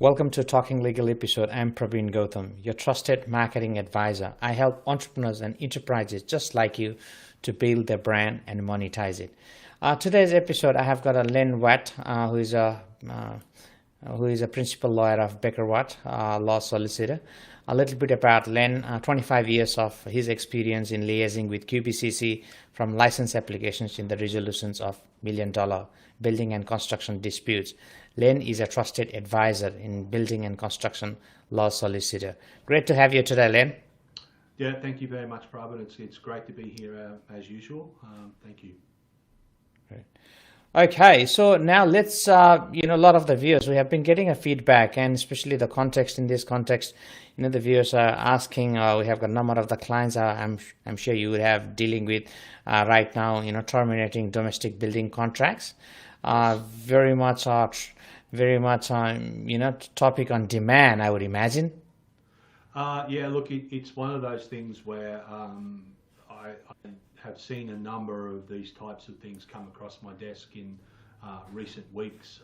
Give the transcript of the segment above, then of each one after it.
Welcome to Talking Legal episode. I'm Praveen Gautam, your trusted marketing advisor. I help entrepreneurs and enterprises just like you to build their brand and monetize it. Today's episode, I have got a Len Watt, who is a principal lawyer of Baker Watt Law Solicitor. A little bit about Len, 25 years of his experience in liaising with QBCC from license applications in the resolutions of million-dollar building and construction disputes. Len is a trusted advisor in building and construction law solicitor. Great to have you today, Len. Yeah, thank you very much, Praveen. It's great to be here as usual. Thank you. Great. Okay, so now let's, a lot of the viewers, we have been getting a feedback, and especially the context in this context, the viewers are asking, we have got a number of the clients I'm sure you would have dealing with right now, terminating domestic building contracts. Very much, topic on demand, I would imagine. Yeah, look, it's one of those things where I have seen a number of these types of things come across my desk in recent weeks.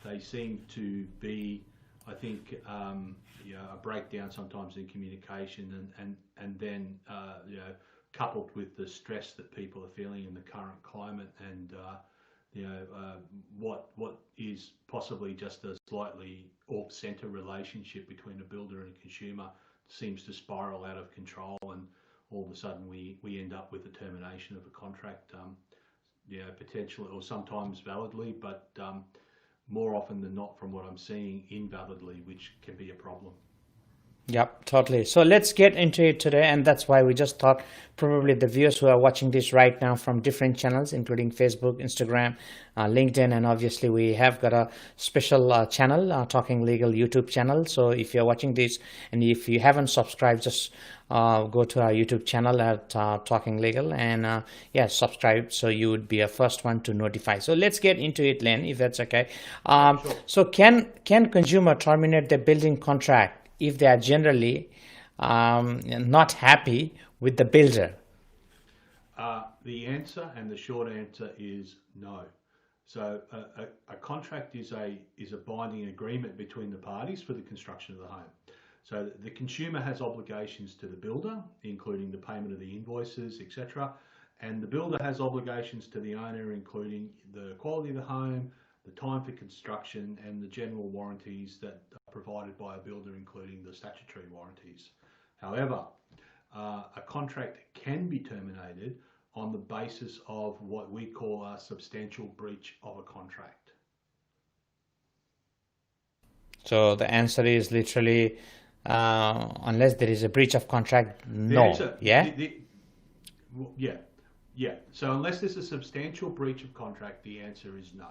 They seem to be, I think, a breakdown sometimes in communication, and then coupled with the stress that people are feeling in the current climate, and what is possibly just a slightly off-center relationship between a builder and a consumer seems to spiral out of control, and all of a sudden we end up with the termination of a contract, potentially or sometimes validly, but more often than not, from what I'm seeing, invalidly, which can be a problem. Yep, totally. So let's get into it today, and that's why we just thought probably the viewers who are watching this right now from different channels, including Facebook, Instagram, LinkedIn, and obviously we have got a special channel, Talking Legal YouTube channel. So if you're watching this and if you haven't subscribed, just go to our YouTube channel at Talking Legal and subscribe so you would be a first one to notify. So let's get into it, Len, if that's okay. Sure. So can consumer terminate their building contract if they are generally not happy with the builder? The answer, and the short answer, is no. So a contract is a binding agreement between the parties for the construction of the home. So the consumer has obligations to the builder, including the payment of the invoices, etc. And the builder has obligations to the owner, including the quality of the home, the time for construction, and the general warranties that are provided by a builder, including the statutory warranties. However, a contract can be terminated on the basis of what we call a substantial breach of a contract. So the answer is literally, unless there is a breach of contract, no. Yeah. So unless there's a substantial breach of contract, the answer is no.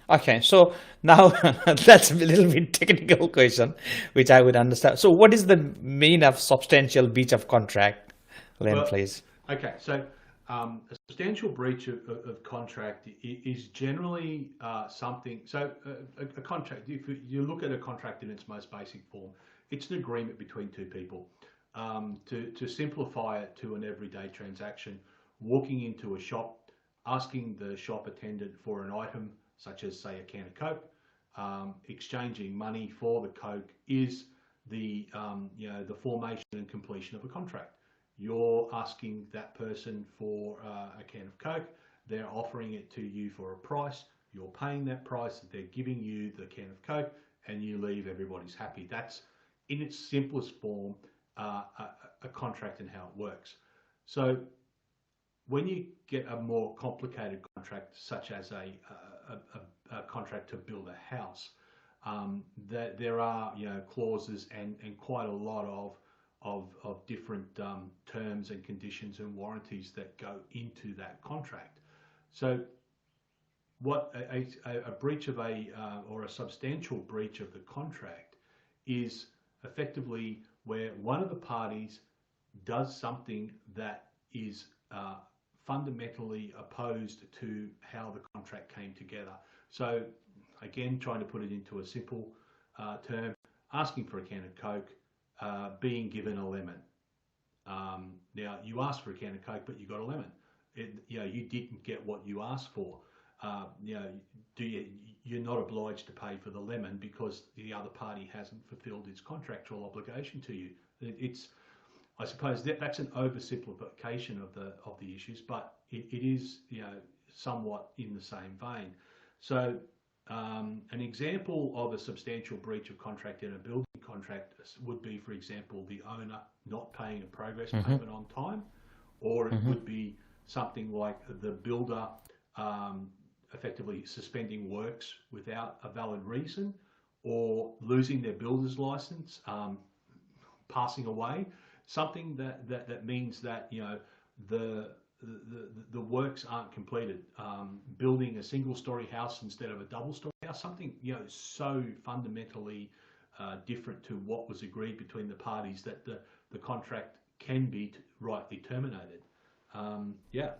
Okay, so now that's a little bit technical question, which I would understand. So what is the mean of substantial breach of contract, Len, please? Okay, so a substantial breach of contract is generally something. So a contract, if you look at a contract in its most basic form, it's an agreement between two people. To simplify it to an everyday transaction, walking into a shop, asking the shop attendant for an item, such as, say, a can of Coke, exchanging money for the Coke is the formation and completion of a contract. You're asking that person for a can of Coke, they're offering it to you for a price, you're paying that price, they're giving you the can of Coke, and you leave, everybody's happy. That's, in its simplest form, a contract and how it works. So when you get a more complicated contract, such as a contract to build a house, that there are clauses and quite a lot of different terms and conditions and warranties that go into that contract. So what a breach of or a substantial breach of the contract is effectively where one of the parties does something that is fundamentally opposed to how the contract came together. So again, trying to put it into a simple term, asking for a can of Coke, being given a lemon. Now you asked for a can of Coke, but you got a lemon. You didn't get what you asked for. you're not obliged to pay for the lemon because the other party hasn't fulfilled its contractual obligation to you. It's, I suppose that's an oversimplification of the issues, but it is, you know, somewhat in the same vein. So an example of a substantial breach of contract in a building contract would be, for example, the owner not paying a progress payment on time, or it would be something like the builder effectively suspending works without a valid reason, or losing their builder's license, passing away. Something that means that, you know, the works aren't completed. Building a single-story house instead of a double-story house, something, you know, so fundamentally different to what was agreed between the parties that the contract can be rightly terminated. Yeah.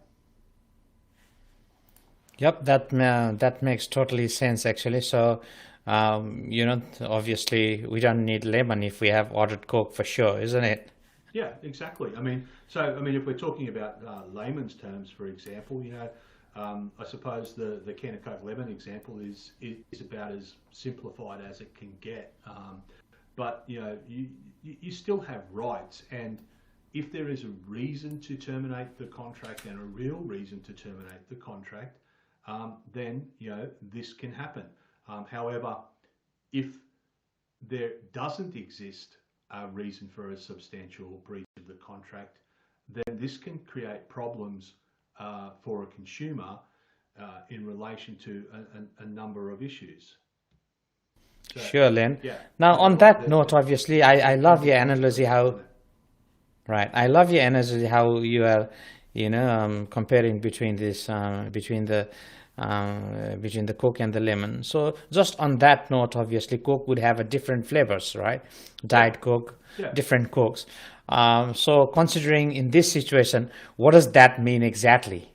Yep, that makes totally sense actually. So, you know, obviously we don't need lemon if we have ordered Coke for sure, isn't it? Yeah, exactly. I mean, if we're talking about layman's terms, for example, you know, I suppose the can of Coke lemon example is about as simplified as it can get. But you know, you still have rights, and if there is a reason to terminate the contract and a real reason to terminate the contract, then, you know, this can happen. However, if there doesn't exist a reason for a substantial breach of the contract, then this can create problems for a consumer in relation to a number of issues. So, Sure, Len. yeah. Now, So on that note, obviously, I love your analogy how, right, I love your analogy how you are, you know, comparing between this, between the Coke and the lemon. So just on that note, obviously, Coke would have a different flavors, right? Diet Coke, different Cokes. So considering in this situation, what does that mean exactly?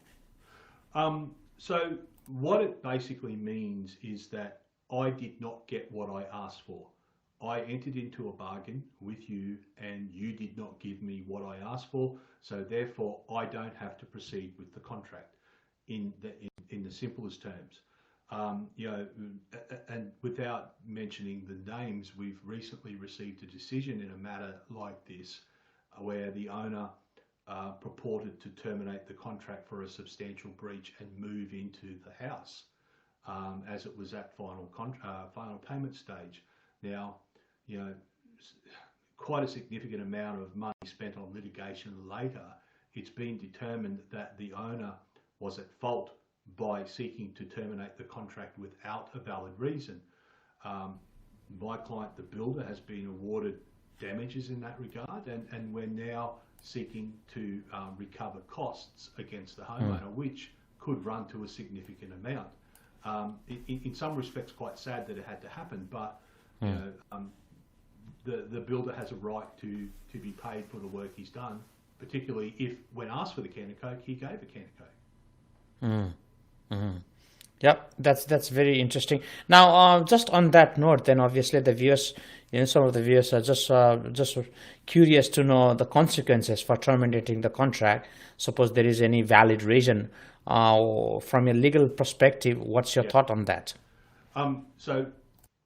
So what it basically means is that I did not get what I asked for. I entered into a bargain with you and you did not give me what I asked for. So therefore, I don't have to proceed with the contract in the simplest terms. You know, and without mentioning the names, we've recently received a decision in a matter like this where the owner purported to terminate the contract for a substantial breach and move into the house as it was at final payment stage. Now, you know, quite a significant amount of money spent on litigation later, it's been determined that the owner was at fault by seeking to terminate the contract without a valid reason. My client, the builder, has been awarded damages in that regard, and we're now seeking to recover costs against the homeowner, which could run to a significant amount. In some respects, quite sad that it had to happen, but you know, the builder has a right to be paid for the work he's done, particularly if, when asked for the can of Coke, he gave a can of Coke. Yep, that's very interesting. Now, just on that note, then obviously the viewers, you know, some of the viewers are just curious to know the consequences for terminating the contract. Suppose there is any valid reason. From a legal perspective, what's your thought on that? So,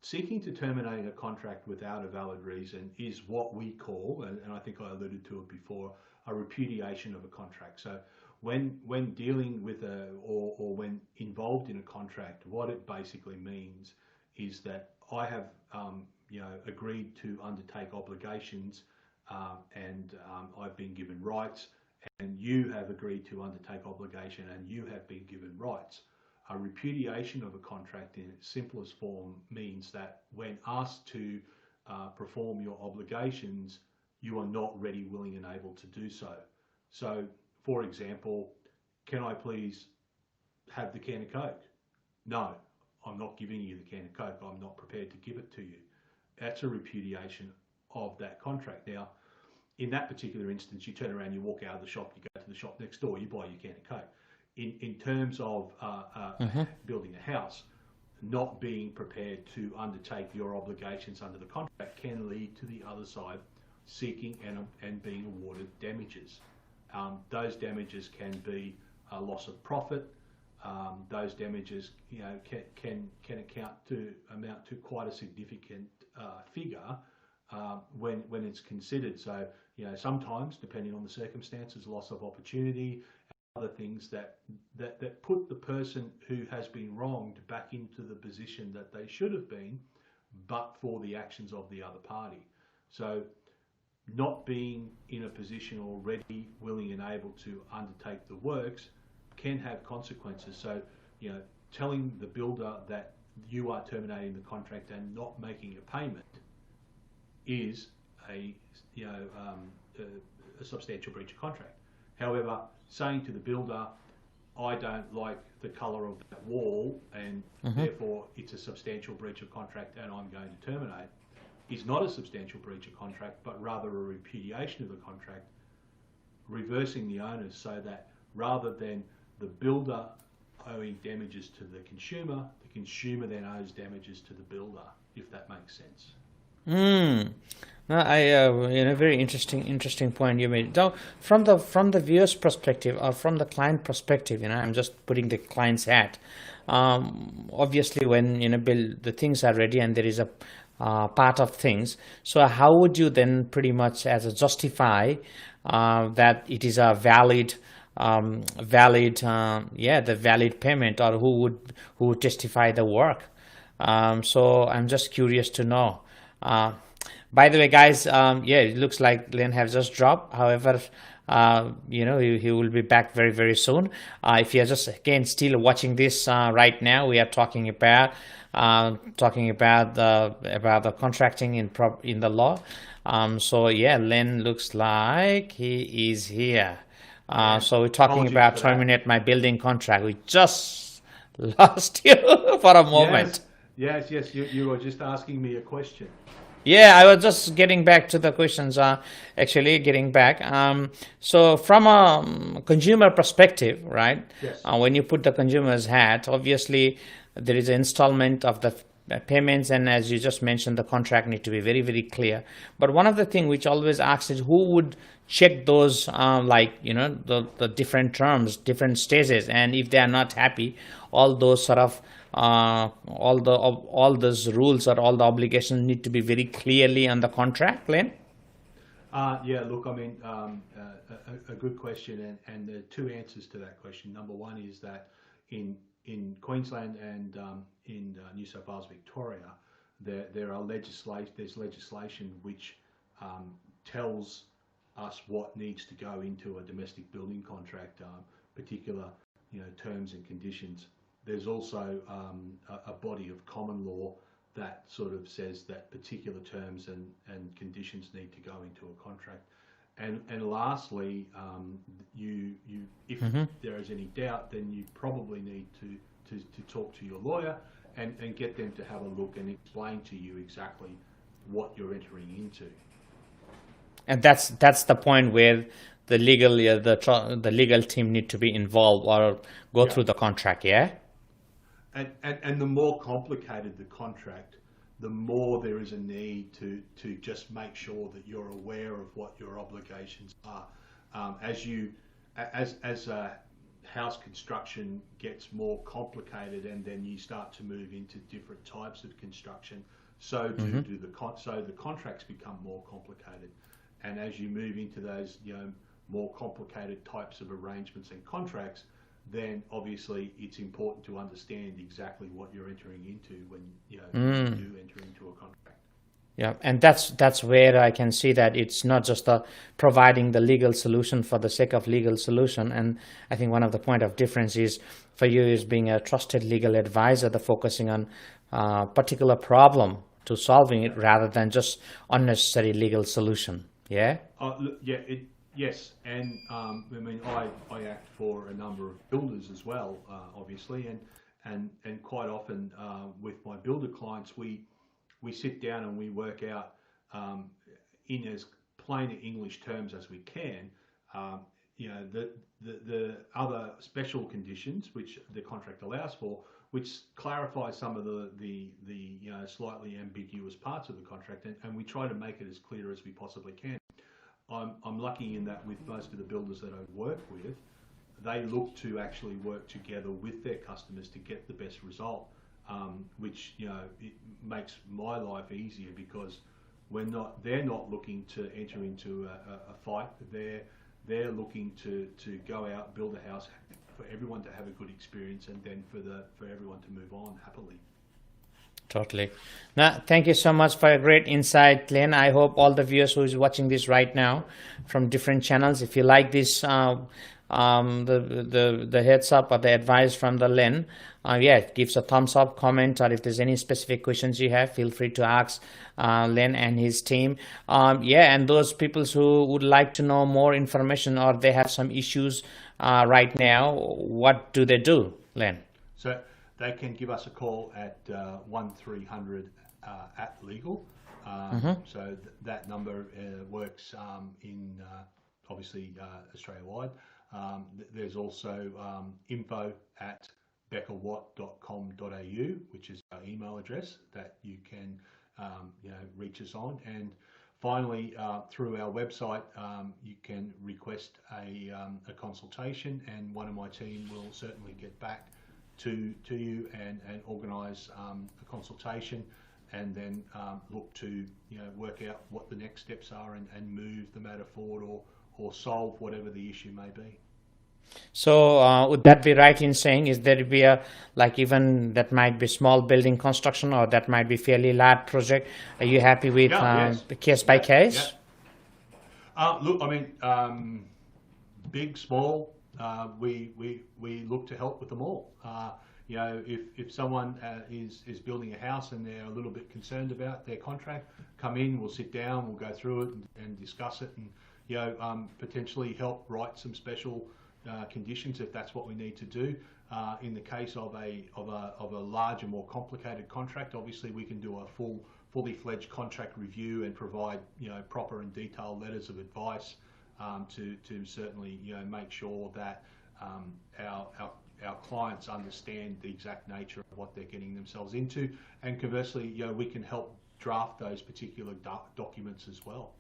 seeking to terminate a contract without a valid reason is what we call, and I think I alluded to it before, a repudiation of a contract. So, when dealing with or when involved in a contract, what it basically means is that I have you know, agreed to undertake obligations, and I've been given rights, and you have agreed to undertake obligation and you have been given rights. A repudiation of a contract in its simplest form means that when asked to perform your obligations, you are not ready, willing and able to do so. So, for example, can I please have the can of Coke? No, I'm not giving you the can of Coke. I'm not prepared to give it to you. That's a repudiation of that contract. Now, in that particular instance, you turn around, you walk out of the shop, you go to the shop next door, you buy your can of Coke. In terms of building a house, not being prepared to undertake your obligations under the contract can lead to the other side seeking and being awarded damages. Those damages can be a loss of profit, those damages, can amount to quite a significant figure when it's considered. So, sometimes, depending on the circumstances, loss of opportunity, other things that put the person who has been wronged back into the position that they should have been, but for the actions of the other party. So not being in a position already willing and able to undertake the works can have consequences. So, telling the builder that you are terminating the contract and not making a payment is a substantial breach of contract. However, saying to the builder, I don't like the colour of that wall and therefore it's a substantial breach of contract and I'm going to terminate, is not a substantial breach of contract, but rather a repudiation of the contract, reversing the onus so that rather than the builder owing damages to the consumer then owes damages to the builder, if that makes sense. No, very interesting point you made. Now, from the viewer's perspective or from the client perspective, I'm just putting the client's hat. Obviously, when the things are ready and there is a part of things, so how would you then pretty much as a justify that it is a valid the valid payment, or who would testify the work? So I'm just curious to know. By the way, guys, it looks like Len has just dropped. However, he will be back very, very soon. If you're just again still watching this right now, we are talking about the contracting in the law. So Len looks like he is here. So we're talking about terminate my building contract. We just lost you for a moment. Yes. You were just asking me a question. Yeah, I was just getting back to the questions, so from a consumer perspective, right? Yes. When you put the consumer's hat, obviously there is an installment of the payments, and as you just mentioned, the contract need to be very, very clear. But one of the things which always asks is who would check those, the different terms, different stages, and if they are not happy, all those sort of all those rules or all the obligations need to be very clearly on the contract, Len? Look, I mean, a good question, and there are two answers to that question. Number one is that in Queensland and in New South Wales, Victoria, there's legislation which tells us what needs to go into a domestic building contract, particular terms and conditions. There's also a body of common law that sort of says that particular terms and conditions need to go into a contract. And lastly, if there is any doubt, then you probably need to talk to your lawyer and get them to have a look and explain to you exactly what you're entering into. And that's the point where the legal team need to be involved or go through the contract, yeah? And the more complicated the contract, the more there is a need to just make sure that you're aware of what your obligations are. As house construction gets more complicated, and then you start to move into different types of construction, so the contracts become more complicated. And as you move into those more complicated types of arrangements and contracts, then obviously it's important to understand exactly what you're entering into when you do enter into a contract. Yeah, and that's where I can see that it's not just providing the legal solution for the sake of legal solution. And I think one of the point of difference is for you is being a trusted legal advisor, the focusing on a particular problem to solving it rather than just unnecessary legal solution. Yeah. Yes, and I mean, I act for a number of builders as well, obviously, and quite often with my builder clients, we sit down and we work out in as plain English terms as we can, the other special conditions which the contract allows for, which clarifies some of the slightly ambiguous parts of the contract, and we try to make it as clear as we possibly can. I'm lucky in that with most of the builders that I work with, they look to actually work together with their customers to get the best result, which it makes my life easier because they're not looking to enter into a fight. They're looking to go out, build a house for everyone to have a good experience, and then for everyone to move on happily. Totally. Now, thank you so much for a great insight, Len. I hope all the viewers who is watching this right now from different channels, if you like this, the heads up or the advice from the Len, gives a thumbs up, comment, or if there's any specific questions you have, feel free to ask Len and his team. And those people who would like to know more information or they have some issues right now, what do they do, Len? So they can give us a call at 1300 at legal. So that number works in obviously Australia-wide. There's also info at beckerwatt.com.au, which is our email address that you can reach us on. And finally, through our website, you can request a consultation, and one of my team will certainly get back to you and organise a consultation, and then look to work out what the next steps are and move the matter forward or solve whatever the issue may be. So would that be right in saying, is there be even that might be small building construction, or that might be fairly large project? Are you happy with case by case? Look, I mean, big, small, we look to help with them all. If someone is building a house and they're a little bit concerned about their contract, come in, we'll sit down, we'll go through it and discuss it, and potentially help write some special conditions if that's what we need to do. In the case of a larger, more complicated contract, obviously we can do a fully fledged contract review and provide proper and detailed letters of advice to certainly make sure that our clients understand the exact nature of what they're getting themselves into, and conversely, we can help draft those particular documents as well.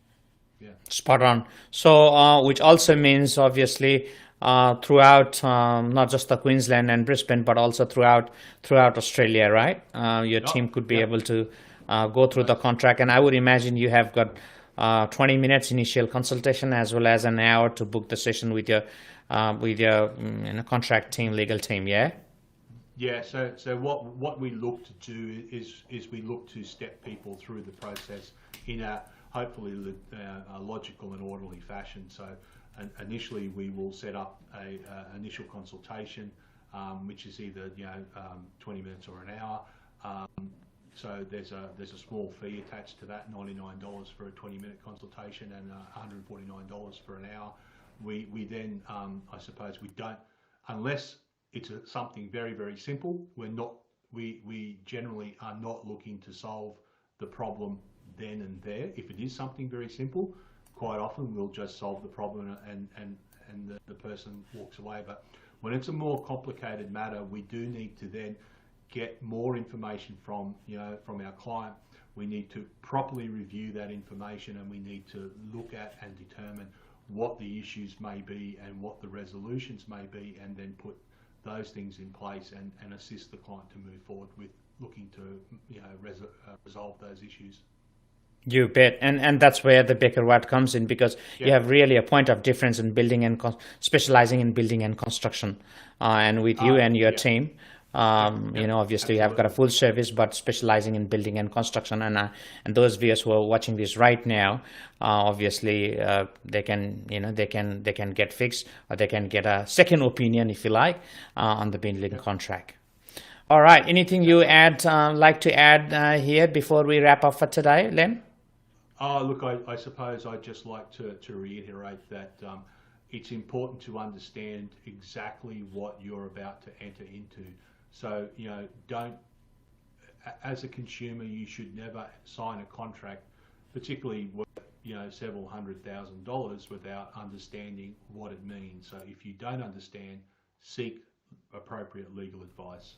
Yeah. Spot on. So, which also means obviously throughout not just the Queensland and Brisbane, but also throughout Australia, right? Your team could be able to go through the contract, and I would imagine you have got 20 minutes initial consultation as well as an hour to book the session with your contract team, legal team. Yeah. Yeah. So what we look to do is we look to step people through the process in a hopefully a logical and orderly fashion. So initially we will set up a initial consultation, which is either 20 minutes or an hour. So there's a small fee attached to that, $99 for a 20-minute consultation and $149 for an hour. We then, I suppose, we don't, unless it's something very, very simple, we generally are not looking to solve the problem then and there. If it is something very simple, quite often we'll just solve the problem and the person walks away. But when it's a more complicated matter, we do need to then get more information from our client. We need to properly review that information, and we need to look at and determine what the issues may be and what the resolutions may be, and then put those things in place and assist the client to move forward with looking to resolve those issues. You bet, and that's where the Becker Watt comes in, because you have really a point of difference in building and specializing in building and construction, and with you and your team. Obviously you have got a full service, but specializing in building and construction, and those viewers who are watching this right now, obviously they can get fixed, or they can get a second opinion, if you like, on the building contract. All right, anything you like to add here before we wrap up for today, Len? Look, I suppose I'd just like to reiterate that it's important to understand exactly what you're about to enter into. So, don't, as a consumer, you should never sign a contract, particularly worth, several $100,000 without understanding what it means. So if you don't understand, seek appropriate legal advice.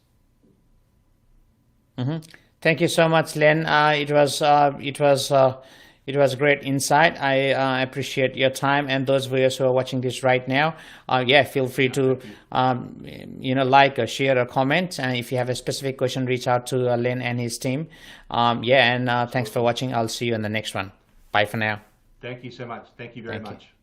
Thank you so much, Len. It was It was great insight. I appreciate your time, and those viewers who are watching this right now, yeah, feel free to like or share or comment. And if you have a specific question, reach out to Len and his team. Yeah, and thanks for watching. I'll see you in the next one. Bye for now. Thank you so much. Thank you very much.